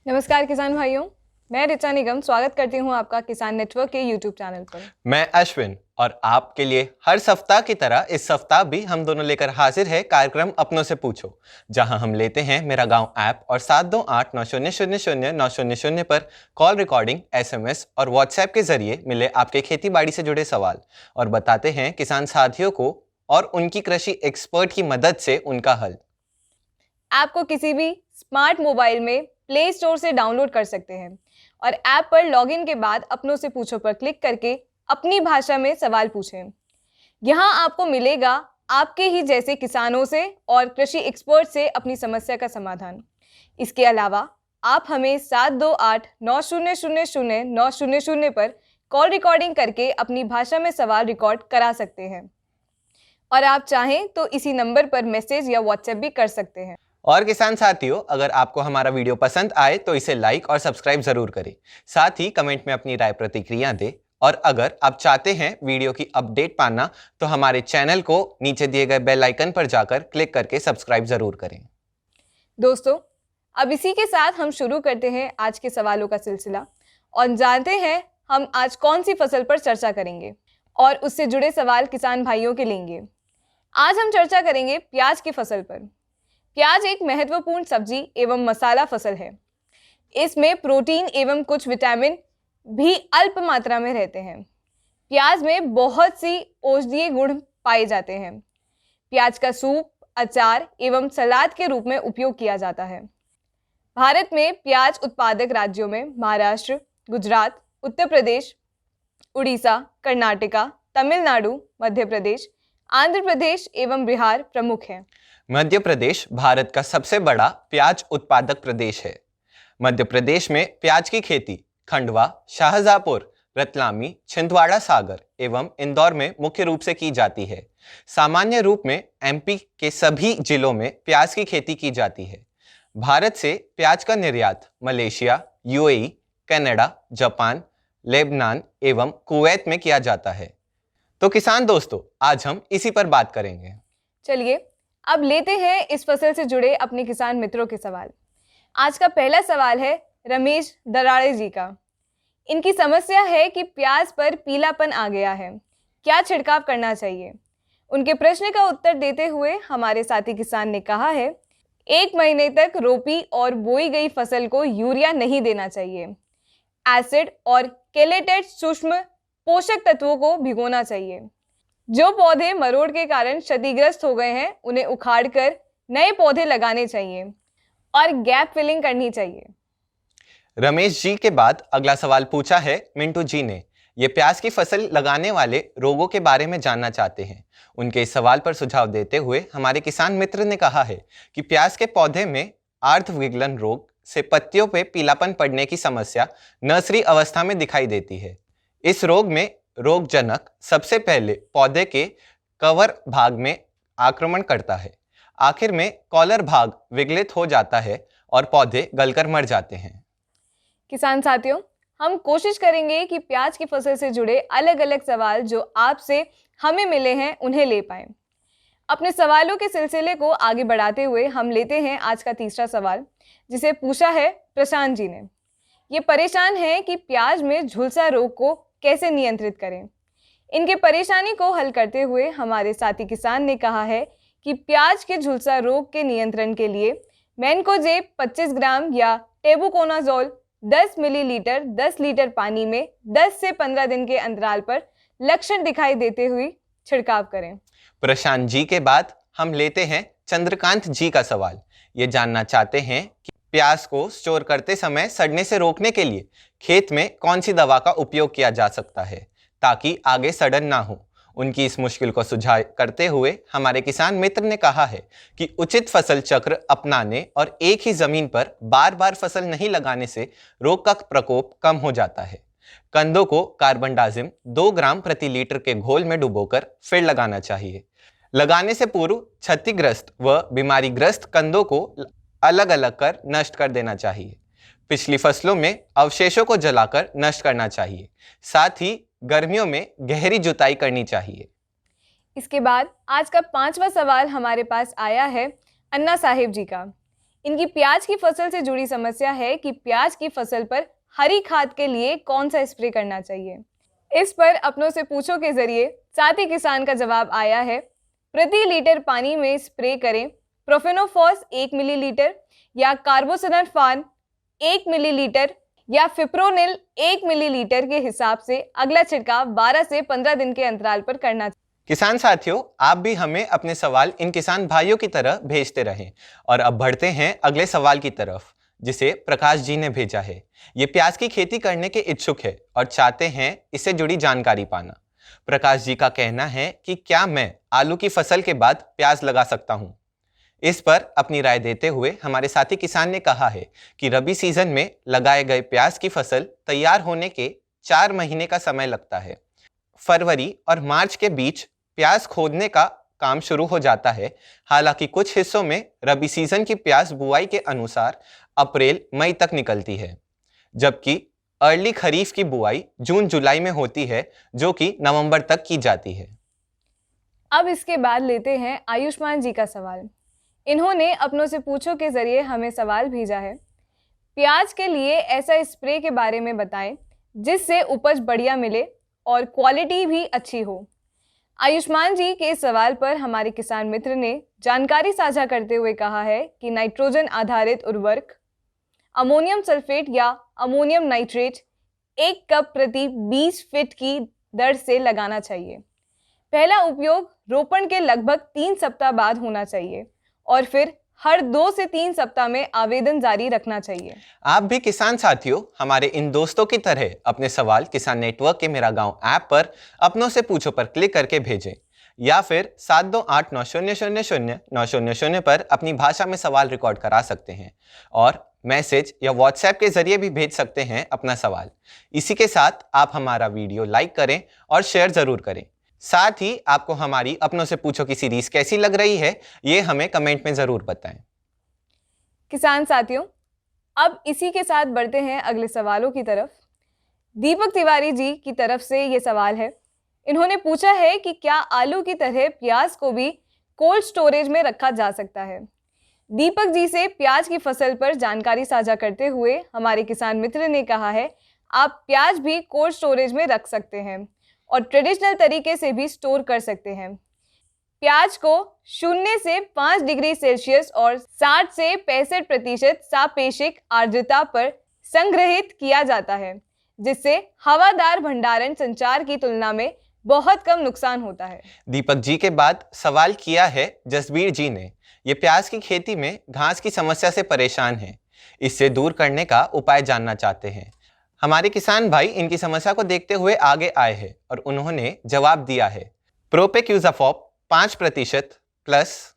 नमस्कार किसान भाइयों, मैं ऋचा निगम स्वागत करती हूं आपका किसान नेटवर्क के यूट्यूब चैनल पर। मैं अश्विन और आपके लिए हर सप्ताह की तरह इस सप्ताह भी हम दोनों लेकर हाजिर है कार्यक्रम अपनों से पूछो, जहां हम लेते हैं मेरा गांव ऐप और 7289000900 पर कॉल रिकॉर्डिंग, एसएमएस और व्हाट्सएप के जरिए मिले आपके खेती बाड़ी से जुड़े सवाल और बताते हैं किसान साथियों को और उनकी कृषि एक्सपर्ट की मदद से उनका हल। ऐप को किसी भी स्मार्ट मोबाइल में प्ले स्टोर से डाउनलोड कर सकते हैं और ऐप पर लॉगिन के बाद अपनों से पूछो पर क्लिक करके अपनी भाषा में सवाल पूछें। यहाँ आपको मिलेगा आपके ही जैसे किसानों से और कृषि एक्सपर्ट से अपनी समस्या का समाधान। इसके अलावा आप हमें 7289000900 पर कॉल रिकॉर्डिंग करके अपनी भाषा में सवाल रिकॉर्ड करा सकते हैं और आप चाहें तो इसी नंबर पर मैसेज या व्हाट्सएप भी कर सकते हैं। और किसान साथियों, अगर आपको हमारा वीडियो पसंद आए तो इसे लाइक और सब्सक्राइब जरूर करें। साथ ही कमेंट में अपनी राय प्रतिक्रिया दें और अगर आप चाहते हैं वीडियो की अपडेट पाना तो हमारे चैनल को नीचे दिए गए बेल आइकन पर जाकर क्लिक करके सब्सक्राइब जरूर करें। दोस्तों, अब इसी के साथ हम शुरू करते हैं आज के सवालों का सिलसिला और जानते हैं हम आज कौन सी फसल पर चर्चा करेंगे और उससे जुड़े सवाल किसान भाइयों के लेंगे। आज हम चर्चा करेंगे प्याज की फसल पर। प्याज एक महत्वपूर्ण सब्जी एवं मसाला फसल है। इसमें प्रोटीन एवं कुछ विटामिन भी अल्प मात्रा में रहते हैं। प्याज में बहुत सी औषधीय गुण पाए जाते हैं। प्याज का सूप, अचार एवं सलाद के रूप में उपयोग किया जाता है। भारत में प्याज उत्पादक राज्यों में महाराष्ट्र, गुजरात, उत्तर प्रदेश, उड़ीसा, कर्नाटका, तमिलनाडु, मध्य प्रदेश, आंध्र प्रदेश एवं बिहार प्रमुख हैं। मध्य प्रदेश भारत का सबसे बड़ा प्याज उत्पादक प्रदेश है। मध्य प्रदेश में प्याज की खेती खंडवा, शाहजहांपुर, रतलामी, छिंदवाड़ा सागर एवं इंदौर में मुख्य रूप से की जाती है। सामान्य रूप में एमपी के सभी जिलों में प्याज की खेती की जाती है। भारत से प्याज का निर्यात Malaysia, UAE, Canada, Japan, Lebanon एवं कुवैत में किया जाता है। तो किसान दोस्तों, आज हम इसी पर बात करेंगे। चलिए अब लेते हैं इस फसल से जुड़े अपने किसान मित्रों के सवाल। आज का पहला सवाल है रमेश दराड़े जी का। इनकी समस्या है कि प्याज पर पीलापन आ गया है, क्या छिड़काव करना चाहिए। उनके प्रश्न का उत्तर देते हुए हमारे साथी किसान ने कहा है, 1 महीने तक रोपी और बोई गई फसल को यूरिया नहीं देना चाहिए। एसिड और केलेटेड सूक्ष्म पोषक तत्वों को भिगोना चाहिए। जो पौधे मरोड़ के कारण क्षतिग्रस्त हो गए हैं उन्हें उखाड़कर नए पौधे लगाने चाहिए और गैप फिलिंग करनी चाहिए। रमेश जी के बाद अगला सवाल पूछा है मिंटू जी ने। ये प्याज की फसल लगाने वाले रोगों के बारे में जानना चाहते हैं। उनके इस सवाल पर सुझाव देते हुए हमारे किसान मित्र ने कहा है कि प्याज के पौधे में आर्द्र विगलन रोग से पत्तियों पे पीलापन पड़ने की समस्या नर्सरी अवस्था में दिखाई देती है। इस रोग में रोगजनक सबसे पहले पौधे के कवर भाग में आक्रमण करता है। आखिर में कॉलर भाग विगलित हो जाता है और पौधे गलकर मर जाते हैं। किसान साथियों, हम कोशिश करेंगे कि प्याज की फसल से जुड़े अलग अलग सवाल जो आपसे हमें मिले हैं उन्हें ले पाएं। अपने सवालों के सिलसिले को आगे बढ़ाते हुए हम लेते हैं आज का तीसरा सवाल, जिसे पूछा है प्रशांत जी ने। ये परेशान है कि प्याज में झुलसा रोग को कैसे नियंत्रित करें। इनके परेशानी को हल करते हुए हमारे साथी किसान ने कहा है कि प्याज के झुलसा रोग के नियंत्रण के लिए मैनकोजेब 25 ग्राम या टेबुकोनाजोल 10 मिलीलीटर 10 लीटर पानी में 10 से 15 दिन के अंतराल पर लक्षण दिखाई देते हुए छिड़काव करें। प्रशांत जी के बाद हम लेते हैं चंद्रकांत जी का सवाल। ये जानना चाहते हैं कि प्याज को स्टोर करते समय सड़ने से रोकने के लिए खेत में कौन सी दवा का उपयोग किया जा सकता है ताकि आगे सड़न ना हो। उनकी इस मुश्किल को सुझाव करते हुए हमारे किसान मित्र ने कहा है कि उचित फसल चक्र अपनाने और एक ही जमीन पर बार बार फसल नहीं लगाने से रोग का प्रकोप कम हो जाता है। कंदों को कार्बनडाजिम 2 ग्राम प्रति लीटर के घोल में डुबोकर फिर लगाना चाहिए। लगाने से पूर्व क्षतिग्रस्त व बीमारीग्रस्त कंदों को अलग अलग कर नष्ट कर देना चाहिए। पिछली फसलों में अवशेषों को जलाकर नष्ट करना चाहिए। साथ ही गर्मियों में गहरी जुताई करनी चाहिए। इसके बाद आज का 5वां सवाल हमारे पास आया है अन्ना साहेब जी का। इनकी प्याज की फसल से जुड़ी समस्या है कि प्याज की फसल पर हरी खाद के लिए कौन सा स्प्रे करना चाहिए। इस पर अपनों से पूछो के जरिए साथी किसान का जवाब आया है, प्रति लीटर पानी में स्प्रे करें प्रोफेनोफॉस 1 मिलीलीटर या कार्बोसल्फान 1 मिलीलीटर या फिप्रोनिल 1 मिलीलीटर के हिसाब से अगला छिड़काव 12 से 15 दिन के अंतराल पर करना चाहिए। किसान साथियों, आप भी हमें अपने सवाल इन किसान भाइयों की तरह भेजते रहें। और अब बढ़ते हैं अगले सवाल की तरफ, जिसे प्रकाश जी ने भेजा है। ये प्याज की खेती करने के इच्छुक है और चाहते हैं इससे जुड़ी जानकारी पाना। प्रकाश जी का कहना है कि क्या मैं आलू की फसल के बाद प्याज लगा सकता हूँ। इस पर अपनी राय देते हुए हमारे साथी किसान ने कहा है कि रबी सीजन में लगाए गए प्याज की फसल तैयार होने के 4 महीने का समय लगता है। फरवरी और मार्च के बीच प्याज खोदने का काम शुरू हो जाता है। हालांकि कुछ हिस्सों में रबी सीजन की प्याज बुआई के अनुसार अप्रैल मई तक निकलती है, जबकि अर्ली खरीफ की बुआई जून जुलाई में होती है, जो कि नवंबर तक की जाती है। अब इसके बाद लेते हैं आयुष्मान जी का सवाल। इन्होंने अपनों से पूछो के जरिए हमें सवाल भेजा है, प्याज के लिए ऐसा स्प्रे के बारे में बताएं जिससे उपज बढ़िया मिले और क्वालिटी भी अच्छी हो। आयुष्मान जी के सवाल पर हमारे किसान मित्र ने जानकारी साझा करते हुए कहा है कि नाइट्रोजन आधारित उर्वरक अमोनियम सल्फेट या अमोनियम नाइट्रेट 1 कप प्रति 20 फीट की दर से लगाना चाहिए। पहला उपयोग रोपण के लगभग 3 सप्ताह बाद होना चाहिए और फिर हर 2 से 3 सप्ताह में आवेदन जारी रखना चाहिए। आप भी किसान साथियों हमारे इन दोस्तों की तरह अपने सवाल किसान नेटवर्क के मेरा गांव ऐप पर अपनों से पूछो पर क्लिक करके भेजें, या फिर 7289000900 पर अपनी भाषा में सवाल रिकॉर्ड करा सकते हैं और मैसेज या व्हाट्सएप के जरिए भी भेज सकते हैं अपना सवाल। इसी के साथ आप हमारा वीडियो लाइक करें और शेयर जरूर करें। साथ ही आपको हमारी अपनों से पूछो की सीरीज कैसी लग रही है, ये हमें कमेंट में जरूर बताएं। किसान साथियों, अब इसी के साथ बढ़ते हैं अगले सवालों की तरफ। दीपक तिवारी जी की तरफ से ये सवाल है। इन्होंने पूछा है कि क्या आलू की तरह प्याज को भी कोल्ड स्टोरेज में रखा जा सकता है। दीपक जी से प्याज की फसल पर जानकारी साझा करते हुए हमारे किसान मित्र ने कहा है, आप प्याज भी कोल्ड स्टोरेज में रख सकते हैं और ट्रेडिशनल तरीके से भी स्टोर कर सकते हैं। प्याज को 0 से 5 डिग्री सेल्सियस और 60 से 65% सापेक्षिक आर्द्रता पर संग्रहित किया जाता है, जिससे हवादार भंडारण संचार की तुलना में बहुत कम नुकसान होता है। दीपक जी के बाद सवाल किया है जसबीर जी ने। ये प्याज की खेती में घास की समस्या से परेशान हैं, इससे दूर करने का उपाय जानना चाहते हैं। हमारे किसान भाई इनकी समस्या को देखते हुए आगे आए हैं और उन्होंने जवाब दिया है, प्रोपेक्यूजाफॉप 5% प्लस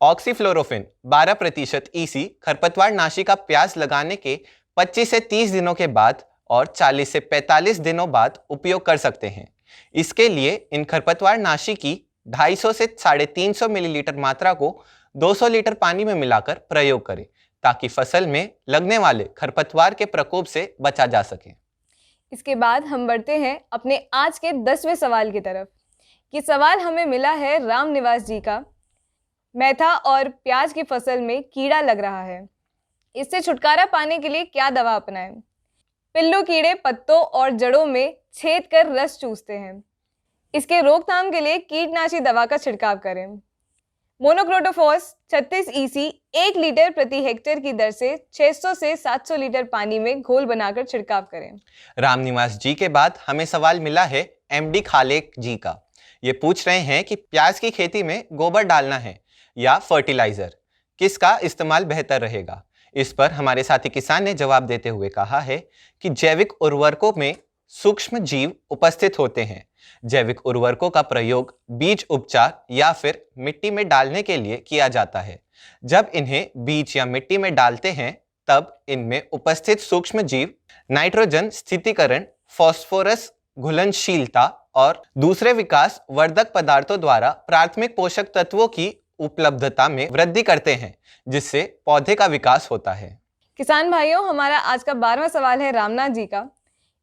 ऑक्सीफ्लोरोफिन 12% EC खरपतवार नाशी का प्याज लगाने के 25 से 30 दिनों के बाद और 40 से 45 दिनों बाद उपयोग कर सकते हैं। इसके लिए इन खरपतवार नाशी की 250 से 350 मिलीलीटर मात्रा को 200 लीटर पानी में मिलाकर प्रयोग करें, ताकि फसल में लगने वाले खरपतवार के प्रकोप से बचा जा सके। इसके बाद हम बढ़ते हैं अपने आज के 10वें सवाल की तरफ। ये सवाल हमें मिला है राम निवास जी का। मेथा और प्याज की फसल में कीड़ा लग रहा है, इससे छुटकारा पाने के लिए क्या दवा अपनाएं। पिल्लू कीड़े पत्तों और जड़ों में छेद कर रस चूसते हैं। इसके रोकथाम के लिए कीटनाशी दवा का छिड़काव करें। मोनोक्रोटोफॉस 36 EC 1 लीटर प्रति हेक्टेयर की दर से 600 से 700 लीटर पानी में घोल बनाकर छिड़काव करें। रामनिवास जी के बाद हमें सवाल मिला है MD खालेक जी का। ये पूछ रहे हैं कि प्याज की खेती में गोबर डालना है या फर्टिलाइजर, किसका इस्तेमाल बेहतर रहेगा। इस पर हमारे साथी किसान ने जवाब देते हुए कहा है कि जैविक उर्वरकों में सूक्ष्म जीव उपस्थित होते हैं। जैविक उर्वरकों का प्रयोग बीज उपचार या फिर मिट्टी में डालने के लिए किया जाता है। जब इन्हें बीज या मिट्टी में डालते हैं तब इनमें उपस्थित सूक्ष्म जीव नाइट्रोजन स्थितीकरण, फास्फोरस घुलनशीलता और दूसरे विकास वर्धक पदार्थों द्वारा प्राथमिक पोषक तत्वों की उपलब्धता में वृद्धि करते हैं, जिससे पौधे का विकास होता है। किसान भाइयों, हमारा आज का 12वां सवाल है रामनाथ जी का।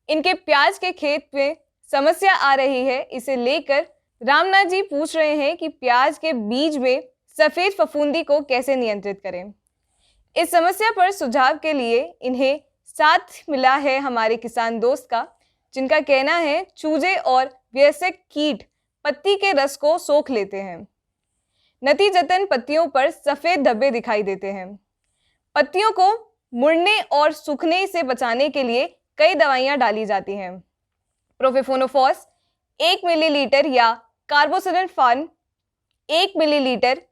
इनके प्याज के खेत में समस्या आ रही है, इसे लेकर रामनाथ जी पूछ रहे हैं कि प्याज के बीज में सफेद फफूंदी को कैसे नियंत्रित करें। इस समस्या पर सुझाव के लिए इन्हें साथ मिला है हमारे किसान दोस्त का, जिनका कहना है चूजे और वयस्क कीट पत्ती के रस को सोख लेते हैं। नतीजतन पत्तियों पर सफेद धब्बे दिखाई देते हैं। पत्तियों को मुड़ने और सूखने से बचाने के लिए कई दवाइयां डाली जाती हैं। प्रोफेनोफॉस 1 मिलीलीटर या कार्बोसल्फान 1 मिलीलीटर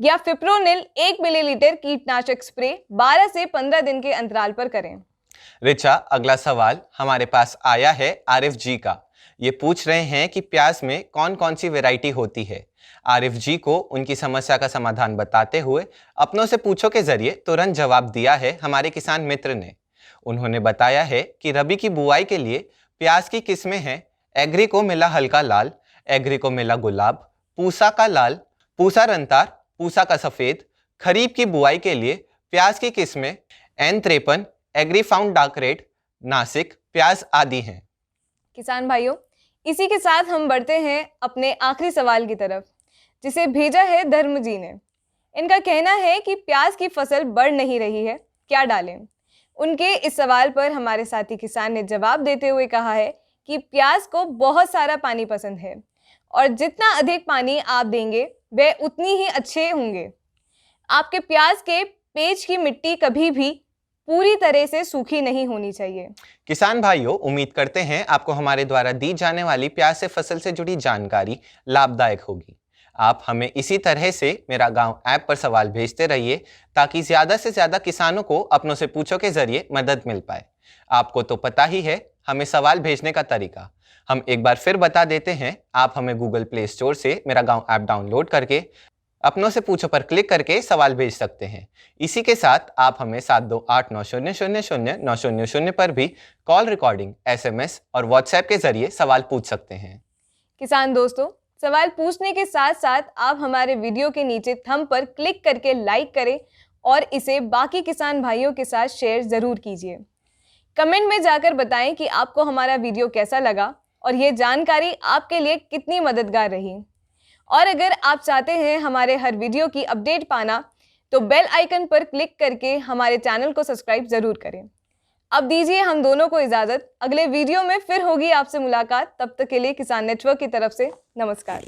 या फिप्रोनिल 1 मिलीलीटर कीटनाशक स्प्रे 12 से 15 दिन के अंतराल पर करें। रिचा, अगला सवाल हमारे पास आया है आरिफ जी का। ये पूछ रहे हैं कि प्याज में कौन कौन सी वैरायटी होती है। आरिफ जी को उनकी समस्या का समाधान बताते हुए अपनों से पूछो के जरिए तुरंत जवाब दिया है हमारे किसान मित्र ने। उन्होंने बताया है कि रबी की बुआई के लिए प्याज की किस्में हैं एग्री को मिला हल्का लाल, एग्री को मिला गुलाब, पूसा का लाल, पूसा रंतार, पूसा का सफेद। खरीफ की बुआई के लिए प्याज की किस्में N53, Agrifound dark red, Nashik प्याज आदि हैं। किसान भाइयों, इसी के साथ हम बढ़ते हैं अपने आखिरी सवाल की तरफ, जिसे भेजा है धर्म जी ने। इनका कहना है कि प्याज की फसल बढ़ नहीं रही है, क्या डालें? उनके इस सवाल पर हमारे साथी किसान ने जवाब देते हुए कहा है कि प्याज को बहुत सारा पानी पसंद है और जितना अधिक पानी आप देंगे वह उतनी ही अच्छे होंगे। आपके प्याज के पेज की मिट्टी कभी भी पूरी तरह से सूखी नहीं होनी चाहिए। किसान भाइयों, उम्मीद करते हैं आपको हमारे द्वारा दी जाने वाली प्याज से फसल से जुड़ी जानकारी लाभदायक होगी। आप हमें इसी तरह से मेरा गांव ऐप पर सवाल भेजते रहिए ताकि ज्यादा से ज्यादा किसानों को अपनों से पूछो के जरिए मदद मिल पाए। आपको तो पता ही है हमें सवाल भेजने का तरीका। हम एक बार फिर बता देते हैं। आप हमें गूगल प्ले स्टोर से मेरा गांव ऐप डाउनलोड करके अपनों से पूछो पर क्लिक करके सवाल भेज सकते हैं। इसी के साथ आप हमें 7289000900 पर भी कॉल रिकॉर्डिंग, SMS और WhatsApp के जरिए सवाल पूछ सकते हैं। किसान दोस्तों, सवाल पूछने के साथ साथ आप हमारे वीडियो के नीचे थंब पर क्लिक करके लाइक करें और इसे बाकी किसान भाइयों के साथ शेयर ज़रूर कीजिए। कमेंट में जाकर बताएं कि आपको हमारा वीडियो कैसा लगा और ये जानकारी आपके लिए कितनी मददगार रही। और अगर आप चाहते हैं हमारे हर वीडियो की अपडेट पाना, तो बेल आइकन पर क्लिक करके हमारे चैनल को सब्सक्राइब ज़रूर करें। अब दीजिए हम दोनों को इजाज़त। अगले वीडियो में फिर होगी आपसे मुलाकात। तब तक के लिए किसान नेटवर्क की तरफ से नमस्कार।